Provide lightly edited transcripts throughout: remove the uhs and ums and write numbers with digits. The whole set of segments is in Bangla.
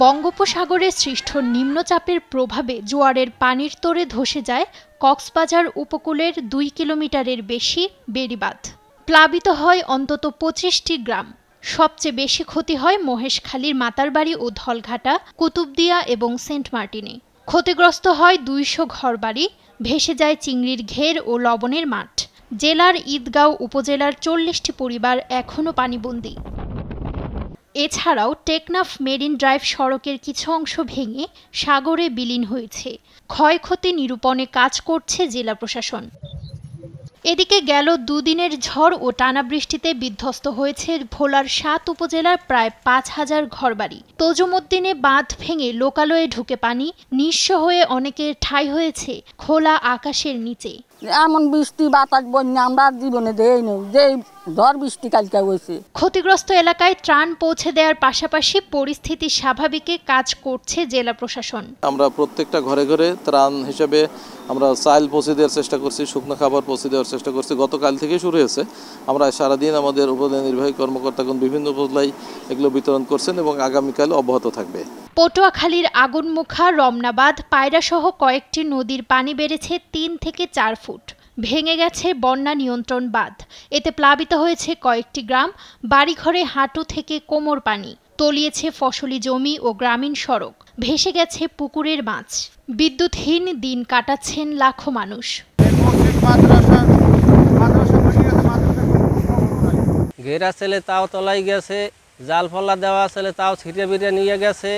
বঙ্গোপসাগরে সৃষ্ট নিম্নচাপের প্রভাবে জোয়ারের পানির তোড়ে ধসে যায় কক্সবাজার উপকূলের ২ কিলোমিটারের বেশি বেড়িবাঁধ। প্লাবিত হয় অন্তত ২৫টি গ্রাম। সবচেয়ে বেশি ক্ষতি হয় মহেশখালীর মাতারবাড়ি ও ধলঘাটা, কুতুবদিয়া এবং সেন্ট মার্টিনে। ক্ষতিগ্রস্ত হয় ২০০ ঘরবাড়ি, ভেসে যায় চিংড়ির ঘের ও লবণের মাঠ। জেলার ঈদগাঁও উপজেলার ৪০টি পরিবার এখনও পানিবন্দী। এছাড়াও টেকনাফ মেরিন ড্রাইভ সড়কের কিছু অংশ ভেঙে সাগরে বিলীন হয়েছে। ক্ষয়ক্ষতি নিরূপণে কাজ করছে জেলা প্রশাসন। এদিকে গেল দুদিনের ঝড় ও টানা বৃষ্টিতে বিধ্বস্ত হয়েছে ভোলার ৭ উপজেলার প্রায় ৫,০০০ ঘরবাড়ি। তজুমুদ্দিনে বাঁধ ভেঙে লোকালয়ে ঢুকে পানি, নিঃস্ব হয়ে অনেকের ঠাঁই হয়েছে খোলা আকাশের নিচে। এমন বৃষ্টি বাতাস বন্যা আমরা জীবনে দেইনি, যে ঝড় বৃষ্টি কালকে হয়েছে। ক্ষতিগ্রস্ত এলাকায় ত্রাণ পৌঁছে দেওয়ার পাশাপাশি পরিস্থিতি স্বাভাবিকে কাজ করছে জেলা প্রশাসন। আমরা প্রত্যেকটা ঘরে ঘরে ত্রাণ হিসেবে আমরা চাল পৌঁছে দেওয়ার চেষ্টা করছি, শুকনো খাবার পৌঁছে দেওয়ার চেষ্টা করছি। গতকাল থেকে শুরু হয়েছে। আমরা সারাদিন আমাদের উপজেলা নির্বাহী কর্মকর্তাগণ বিভিন্ন উপজেলায় এগুলো বিতরণ করছেন এবং আগামীকাল অব্যাহত থাকবে। পটুয়াখালীর আগুনমুখা, রমনাবাদ, পায়রাসহ কয়েকটি নদীর পানি বেড়েছে ৩ থেকে ৪ ফুট। ভেঙে গেছে বন্যা নিয়ন্ত্রণ বাঁধ। এতে প্লাবিত হয়েছে কয়েকটি গ্রাম। বাড়িঘরে হাঁটু থেকে কোমর পানি। তলিয়েছে ফসলি জমি ও গ্রামীণ সড়ক। ভেসে গেছে পুকুরের মাছ। বিদ্যুৎহীন দিন কাটাচ্ছেন লাখো মানুষ। ঘেরা ছেলে তাও তলাই গেছে, জাল ফল্লা দেওয়া ছেলে তাও ছিটে বিড়ে নিয়ে গেছে।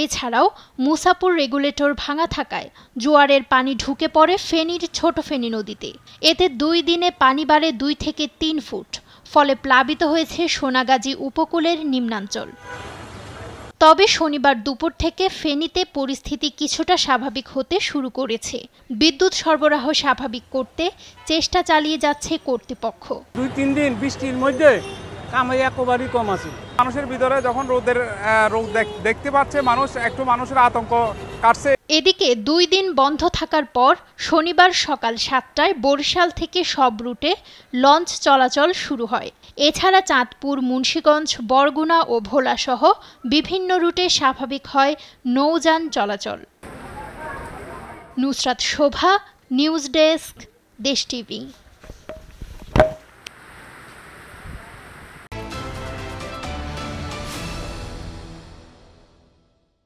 এছাড়াও মুসাপুর রেগুলেটর ভাঙা থাকায় জোয়ারের পানি ঢুকে পড়ে ফেনীর ছোট ফেনী নদীতে। এতে ২ দিনে পানি বাড়ে ২ থেকে ৩ ফুট। ফলে প্লাবিত হয়েছে সোনাগাজী উপকূলের নিম্নাঞ্চল। তবে শনিবার দুপুর থেকে ফেনীতে পরিস্থিতি কিছুটা স্বাভাবিক হতে শুরু করেছে। বিদ্যুৎ সরবরাহ স্বাভাবিক করতে চেষ্টা চালিয়ে যাচ্ছে কর্তৃপক্ষ। ২-৩ দিন বৃষ্টির মধ্যে কামাই একেবারেই কম আছে। মানুষের ভিতরে যখন রোদ দেখতে পাচ্ছে মানুষের আতঙ্ক কাটছে। এদিকে ২ দিন বন্ধ থাকার পর শনিবার সকাল ৭টায় বরিশাল থেকে সব রুটে লঞ্চ চলাচল শুরু হয়। এছাড়া চাঁদপুর, মুন্সিগঞ্জ, বরগুনা ও ভোলা সহ বিভিন্ন রুটে স্বাভাবিক হয় নৌযান চলাচল। নুসরাত শোভা, নিউজ ডেস্ক, দেশ টিভি।